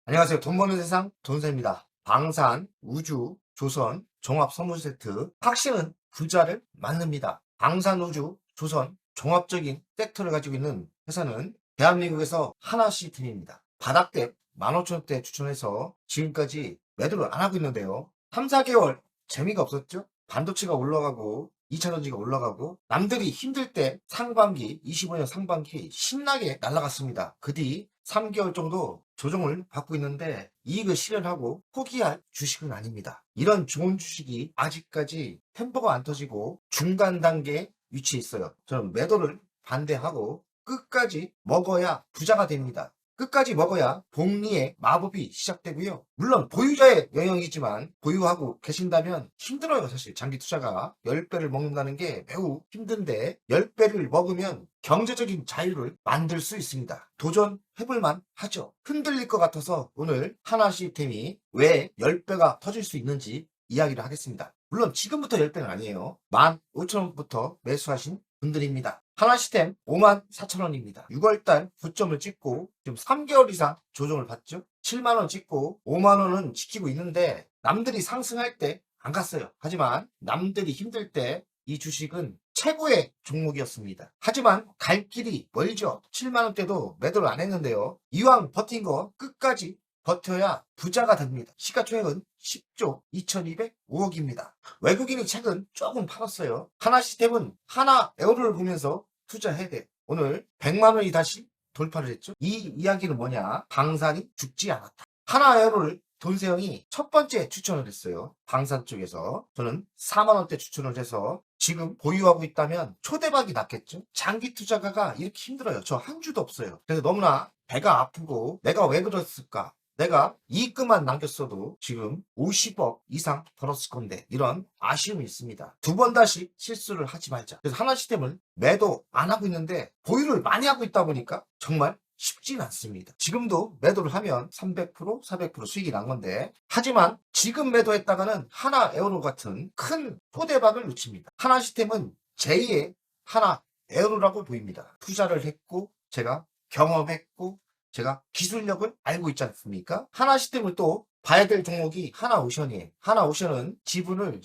안녕하세요. 돈 버는 세상 돈세입니다. 방산, 우주, 조선, 종합 선물 세트. 확신은 부자를 만듭니다. 방산, 우주, 조선, 종합적인 섹터를 가지고 있는 회사는 대한민국에서 하나시스템입니다. 바닥대 15,000원대 추천해서 지금까지 매도를 안 하고 있는데요. 3, 4개월 재미가 없었죠? 반도체가 올라가고 2차전지가 올라가고 남들이 힘들 때 상반기 25년 상반기 신나게 날아갔습니다. 그 뒤 3개월 정도 조정을 받고 있는데 이익을 실현하고 포기할 주식은 아닙니다. 이런 좋은 주식이 아직까지 템포가 안 터지고 중간 단계에 위치해 있어요. 저는 매도를 반대하고 끝까지 먹어야 부자가 됩니다. 끝까지 먹어야 복리의 마법이 시작되고요. 물론 보유자의 영역이지만 보유하고 계신다면 힘들어요. 사실 장기 투자가 10배를 먹는다는 게 매우 힘든데 10배를 먹으면 경제적인 자유를 만들 수 있습니다. 도전해볼만 하죠. 흔들릴 것 같아서 오늘 하나시스템이 왜 10배가 터질 수 있는지 이야기를 하겠습니다. 물론 지금부터 10배는 아니에요. 15,000원부터 매수하신 분들입니다. 하나시스템 54,000원입니다. 6월달 고점을 찍고 지금 3개월 이상 조정을 받죠. 7만원 찍고 5만원은 지키고 있는데 남들이 상승할 때 안 갔어요. 하지만 남들이 힘들 때 이 주식은 최고의 종목이었습니다. 하지만 갈 길이 멀죠. 7만원대도 매도를 안 했는데요. 이왕 버틴 거 끝까지 버텨야 부자가 됩니다. 시가총액은 10조 2205억입니다. 외국인이 최근 조금 팔았어요. 하나시스템은 하나 에어로를 보면서 투자해야 돼. 오늘 100만원이 다시 돌파를 했죠. 이 이야기는 뭐냐? 방산이 죽지 않았다. 하나 에어로를 돈세형이 첫 번째 추천을 했어요. 방산 쪽에서. 저는 4만원대 추천을 해서 지금 보유하고 있다면 초대박이 났겠죠. 장기 투자가가 이렇게 힘들어요. 저 한 주도 없어요. 그래서 너무나 배가 아프고 내가 왜 그랬을까? 내가 이익금만 남겼어도 지금 50억 이상 벌었을 건데 이런 아쉬움이 있습니다. 두 번 다시 실수를 하지 말자. 그래서 하나시스템을 매도 안 하고 있는데 보유를 많이 하고 있다 보니까 정말 쉽진 않습니다. 지금도 매도를 하면 300%, 400% 수익이 난 건데 하지만 지금 매도했다가는 하나 에어로 같은 큰 포대박을 놓칩니다. 하나시스템은 제2의 하나 에어로라고 보입니다. 투자를 했고 제가 경험했고 제가 기술력을 알고 있지 않습니까? 하나시스템을 또 봐야 될 종목이 하나오션이에요. 하나오션은 지분을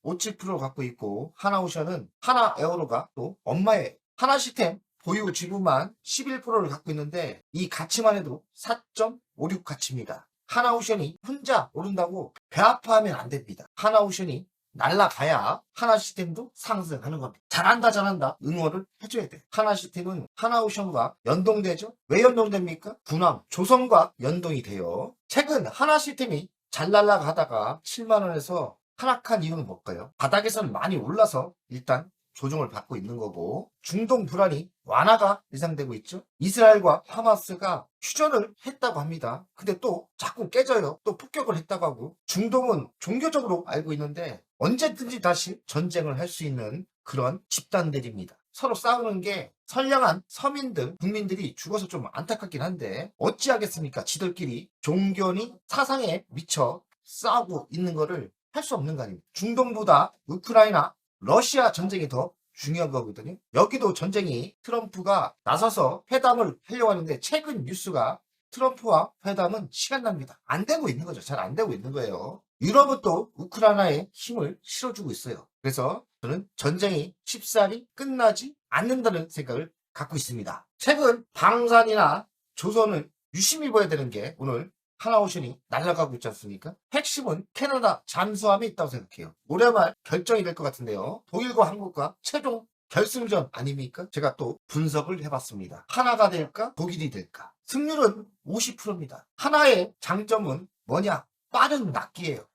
11.57% 갖고 있고 하나오션은 하나에어로가 또 엄마의 하나시스템 보유 지분만 11%를 갖고 있는데 이 가치만 해도 4.56 가치입니다. 하나오션이 혼자 오른다고 배 아파하면 안 됩니다. 하나오션이 날라가야 하나시스템도 상승하는 겁니다. 잘한다 응원을 해줘야 돼. 하나시스템은 하나오션과 연동되죠. 왜 연동됩니까? 군함 조선과 연동이 돼요. 최근 하나시스템이 잘 날라가다가 7만원에서 하락한 이유는 뭘까요? 바닥에서는 많이 올라서 일단 조정을 받고 있는 거고 중동 불안이 완화가 예상되고 있죠. 이스라엘과 하마스가 휴전을 했다고 합니다. 근데 또 자꾸 깨져요. 또 폭격을 했다고 하고 중동은 종교적으로 알고 있는데 언제든지 다시 전쟁을 할 수 있는 그런 집단들입니다. 서로 싸우는 게 선량한 서민들, 국민들이 죽어서 좀 안타깝긴 한데 어찌하겠습니까? 지들끼리 종교니 사상에 미쳐 싸우고 있는 거를 할 수 없는 거 아닙니까? 중동보다 우크라이나 러시아 전쟁이 더 중요한 거거든요. 여기도 전쟁이 트럼프가 나서서 회담을 하려고 하는데 최근 뉴스가 트럼프와 회담은 시간 납니다. 안 되고 있는 거죠. 잘 안 되고 있는 거예요. 유럽은 또 우크라이나에 힘을 실어주고 있어요. 그래서 저는 전쟁이 쉽사리 끝나지 않는다는 생각을 갖고 있습니다. 최근 방산이나 조선을 유심히 봐야 되는 게 오늘 하나오션이 날아가고 있지 않습니까? 핵심은 캐나다 잠수함이 있다고 생각해요. 올해 말 결정이 될 것 같은데요. 독일과 한국과 최종 결승전 아닙니까? 제가 또 분석을 해봤습니다. 하나가 될까? 독일이 될까? 승률은 50%입니다. 하나의 장점은 뭐냐? 빠른 납기예요.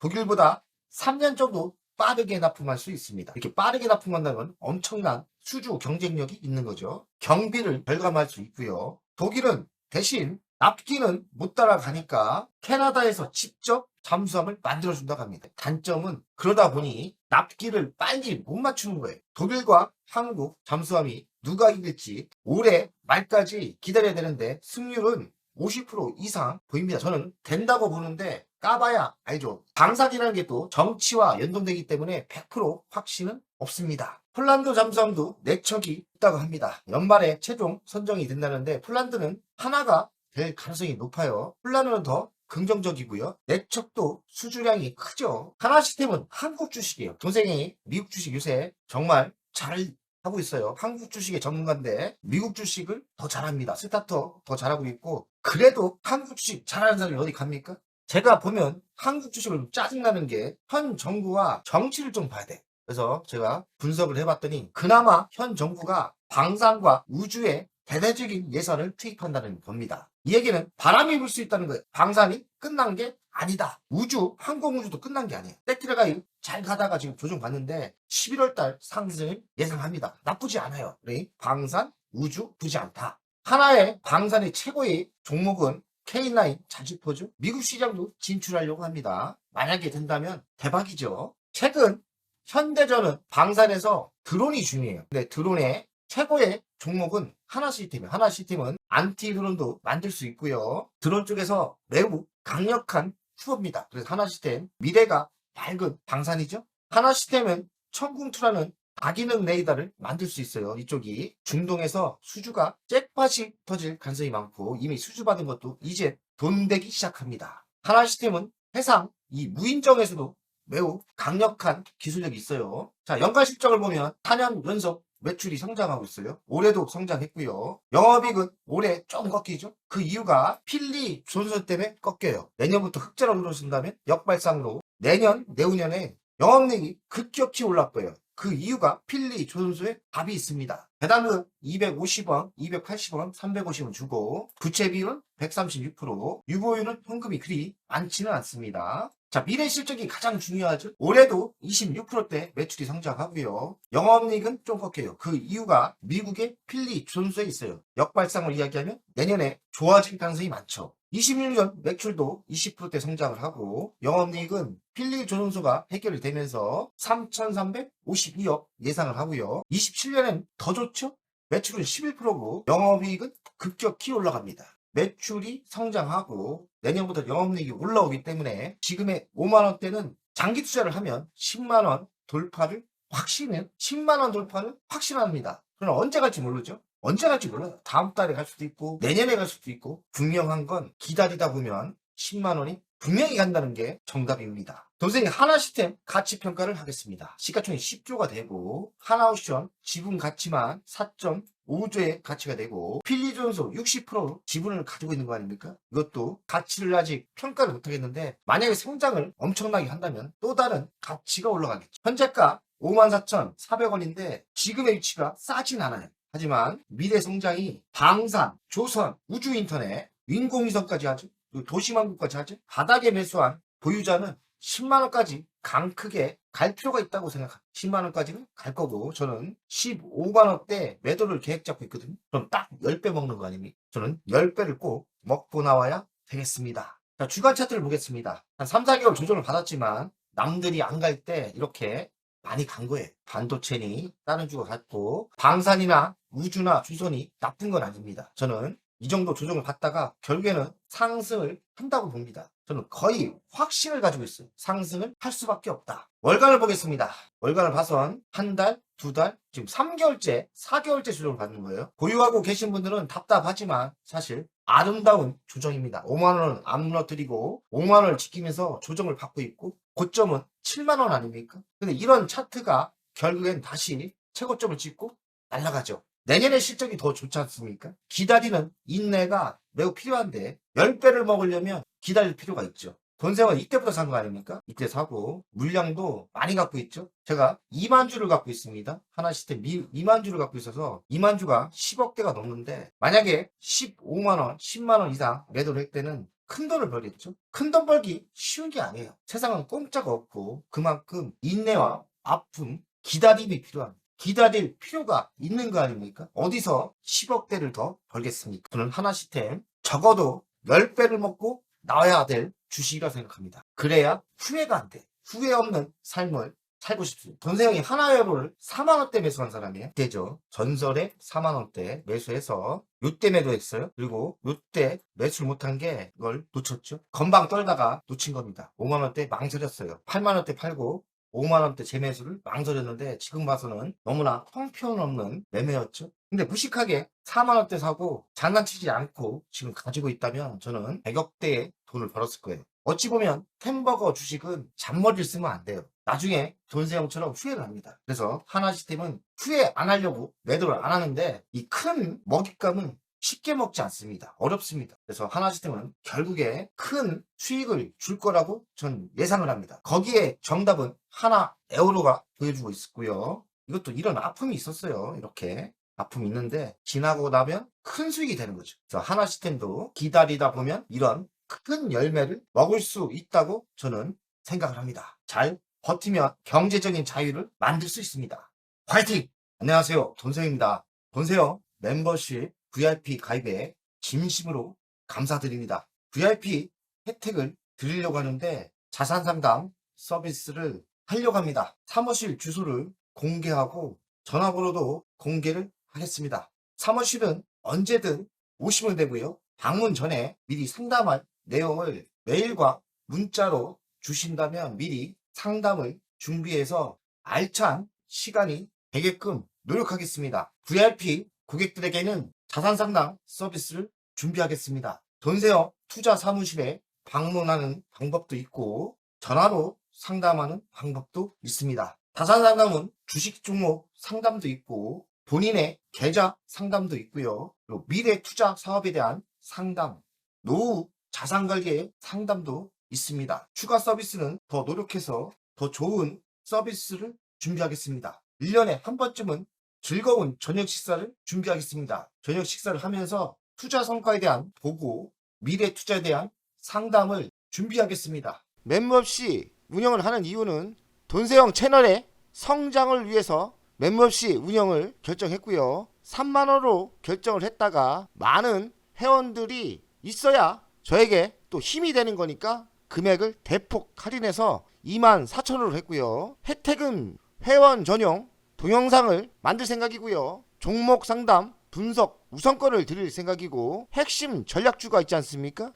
독일보다 3년 정도 빠르게 납품할 수 있습니다. 이렇게 빠르게 납품한다면 엄청난 수주 경쟁력이 있는 거죠. 경비를 절감할 수 있고요. 독일은 대신 납기는 못 따라가니까 캐나다에서 직접 잠수함을 만들어준다고 합니다. 단점은 그러다 보니 납기를 빨리 못 맞추는 거예요. 독일과 한국 잠수함이 누가 이길지 올해 말까지 기다려야 되는데 승률은 50% 이상 보입니다. 저는 된다고 보는데 까봐야 알죠. 방사기라는 게 또 정치와 연동되기 때문에 100% 확신은 없습니다. 폴란드 잠수함도 4척이 있다고 합니다. 연말에 최종 선정이 된다는데 폴란드는 하나가 될 가능성이 높아요. 폴라는 더 긍정적이고요. 내척도 수주량이 크죠. 하나시스템은 한국 주식이에요. 동생이 미국 주식 요새 정말 잘 하고 있어요. 한국 주식의 전문가인데 미국 주식을 더 잘합니다. 스타터 더 잘하고 있고, 그래도 한국 주식 잘하는 사람이 어디 갑니까? 제가 보면 한국 주식을 짜증나는 게 현 정부와 정치를 좀 봐야 돼. 그래서 제가 분석을 해봤더니 그나마 현 정부가 방산과 우주에 대대적인 예산을 투입한다는 겁니다. 이 얘기는 바람이 불 수 있다는 거예요. 방산이 끝난 게 아니다. 우주, 항공우주도 끝난 게 아니에요. 떼트레가 잘 가다가 지금 조정받는데 11월 달 상승을 예상합니다. 나쁘지 않아요. 그래, 방산, 우주, 나쁘지 않다. 하나의 방산의 최고의 종목은 K9 자주포죠. 미국 시장도 진출하려고 합니다. 만약에 된다면 대박이죠. 최근 현대전은 방산에서 드론이 중요해요. 근데 드론의 최고의 종목은 하나시스템이에요. 하나시스템은 안티 드론도 만들 수 있고요. 드론 쪽에서 매우 강력한 후보입니다. 그래서 하나시스템 미래가 밝은 방산이죠. 하나시스템은 천궁2라는 다기능 레이더를 만들 수 있어요. 이쪽이 중동에서 수주가 잭팟이 터질 가능성이 많고 이미 수주받은 것도 이제 돈 되기 시작합니다. 하나시스템은 해상 이 무인정에서도 매우 강력한 기술력이 있어요. 자, 연간 실적을 보면 4년 연속 매출이 성장하고 있어요. 올해도 성장했고요. 영업이익은 올해 좀 꺾이죠. 그 이유가 필리 존슨 때문에 꺾여요. 내년부터 흑자로 들어오신다면 역발상으로 내년, 내후년에 영업이익이 급격히 올라갈 거예요. 그 이유가 필리 존슨의 답이 있습니다. 배당은 250원, 280원, 350원 주고 부채 비율은 136%, 유보율은 현금이 그리 많지는 않습니다. 자, 미래 실적이 가장 중요하죠. 올해도 26%대 매출이 성장하고요. 영업이익은 좀 꺾여요. 그 이유가 미국의 필리 존슨에 있어요. 역발상을 이야기하면 내년에 좋아질 가능성이 많죠. 26년 매출도 20%대 성장을 하고 영업이익은 필리 존슨소가 해결이 되면서 3,352억 예상을 하고요. 27년엔 더 좋죠? 매출은 11%고 영업이익은 급격히 올라갑니다. 매출이 성장하고 내년부터 영업이익이 올라오기 때문에 지금의 5만원대는 장기 투자를 하면 10만원 돌파를 확신은 10만원 돌파를 확신합니다. 그럼 언제 갈지 모르죠? 언제 갈지 몰라요. 다음 달에 갈 수도 있고 내년에 갈 수도 있고 분명한 건 기다리다 보면 10만원이 분명히 간다는 게 정답입니다. 동생이 하나시스템 가치평가를 하겠습니다. 시가총액 10조가 되고 하나옵션 지분 가치만 4.5조의 가치가 되고 필리존소 60% 지분을 가지고 있는 거 아닙니까? 이것도 가치를 아직 평가를 못하겠는데 만약에 성장을 엄청나게 한다면 또 다른 가치가 올라가겠죠. 현재가 54,400원인데 지금의 위치가 싸진 않아요. 하지만 미래 성장이 방산, 조선, 우주인터넷, 인공위성까지 하죠. 도시망국까지 하죠. 바닥에 매수한 보유자는 10만원까지 강 크게 갈 필요가 있다고 생각합니다. 10만원까지는 갈 거고 저는 15만원대 매도를 계획 잡고 있거든요. 그럼 딱 10배 먹는 거 아닙니까? 저는 10배를 꼭 먹고 나와야 되겠습니다. 자, 주간 차트를 보겠습니다. 한 3, 4개월 조정을 받았지만 남들이 안 갈 때 이렇게 많이 간 거예요. 반도체니 다른 주가 갔고 방산이나 우주나 주선이 나쁜 건 아닙니다. 저는 이 정도 조정을 받다가 결국에는 상승을 한다고 봅니다. 저는 거의 확신을 가지고 있어요. 상승을 할 수밖에 없다. 월간을 보겠습니다. 월간을 봐선 한 달, 두 달, 지금 3개월째, 4개월째 조정을 받는 거예요. 보유하고 계신 분들은 답답하지만 사실 아름다운 조정입니다. 5만원은 안 무너뜨리고 5만원을 지키면서 조정을 받고 있고 고점은 7만원 아닙니까? 근데 이런 차트가 결국엔 다시 최고점을 찍고 날아가죠. 내년에 실적이 더 좋지 않습니까? 기다리는 인내가 매우 필요한데 10배를 먹으려면 기다릴 필요가 있죠. 돈세원 이때부터 산 거 아닙니까? 이때 사고 물량도 많이 갖고 있죠. 제가 2만 주를 갖고 있습니다. 하나시스템 2만 주를 갖고 있어서 2만 주가 10억대가 넘는데 만약에 15만원, 10만원 이상 매도를 할 때는 큰 돈을 벌겠죠. 큰 돈 벌기 쉬운 게 아니에요. 세상은 공짜가 없고 그만큼 인내와 아픔, 기다림이 필요합니다. 기다릴 필요가 있는 거 아닙니까? 어디서 10억대를 더 벌겠습니까? 저는 하나시스템 적어도 10배를 먹고 나와야 될 주식이라 생각합니다. 그래야 후회가 안 돼. 후회 없는 삶을 살고 싶습니다. 전세형이 하나여로를 4만원대 매수한 사람이에요. 그때죠. 전설의 4만원대 매수해서 요때 매도했어요. 그리고 요때 매수를 못한 게 이걸 놓쳤죠. 건방 떨다가 놓친 겁니다. 5만원대 망설였어요. 8만원대 팔고 5만원대 재매수를 망설였는데 지금 봐서는 너무나 형편없는 매매였죠. 근데 무식하게 4만원대 사고 장난치지 않고 지금 가지고 있다면 저는 100억대의 돈을 벌었을 거예요. 어찌 보면 템버거 주식은 잔머리를 쓰면 안 돼요. 나중에 돈세형처럼 후회를 합니다. 그래서 하나시스템은 후회 안 하려고 매도를 안 하는데 이 큰 먹잇감은 쉽게 먹지 않습니다. 어렵습니다. 그래서 하나시스템은 결국에 큰 수익을 줄 거라고 전 예상을 합니다. 거기에 정답은 하나 에어로가 보여주고 있었고요. 이것도 이런 아픔이 있었어요. 이렇게 아픔이 있는데 지나고 나면 큰 수익이 되는 거죠. 그래서 하나시스템도 기다리다 보면 이런 큰 열매를 먹을 수 있다고 저는 생각을 합니다. 잘 버티면 경제적인 자유를 만들 수 있습니다. 화이팅! 안녕하세요. 돈세형입니다. 돈세형 멤버십 VIP 가입에 진심으로 감사드립니다. VIP 혜택을 드리려고 하는데 자산 상담 서비스를 하려고 합니다. 사무실 주소를 공개하고 전화번호도 공개를 하겠습니다. 사무실은 언제든 오시면 되고요. 방문 전에 미리 상담할 내용을 메일과 문자로 주신다면 미리 상담을 준비해서 알찬 시간이 되게끔 노력하겠습니다. VIP 고객들에게는 자산 상담 서비스를 준비하겠습니다. 돈세형 투자 사무실에 방문하는 방법도 있고 전화로 상담하는 방법도 있습니다. 자산 상담은 주식 종목 상담도 있고 본인의 계좌 상담도 있고요. 그리고 미래 투자 사업에 대한 상담, 노후 자산 관리의 상담도 있습니다. 추가 서비스는 더 노력해서 더 좋은 서비스를 준비하겠습니다. 1년에 한 번쯤은 즐거운 저녁 식사를 준비하겠습니다. 저녁 식사를 하면서 투자 성과에 대한 보고, 미래 투자에 대한 상담을 준비하겠습니다. 멤버십 운영을 하는 이유는 돈세형 채널의 성장을 위해서 멤버십 운영을 결정했고요. 3만원으로 결정을 했다가 많은 회원들이 있어야 저에게 또 힘이 되는 거니까 금액을 대폭 할인해서 24,000원으로 했고요. 혜택은 회원 전용 동영상을 만들 생각이고요. 종목 상담 분석 우선권을 드릴 생각이고 핵심 전략주가 있지 않습니까?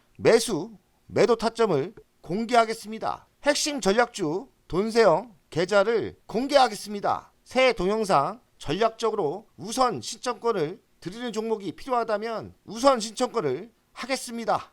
매도 타점을 공개하겠습니다. 핵심 전략주 돈세형 계좌를 공개하겠습니다. 새 동영상 전략적으로 우선 신청권을 드리는 종목이 필요하다면 우선 신청권을 하겠습니다.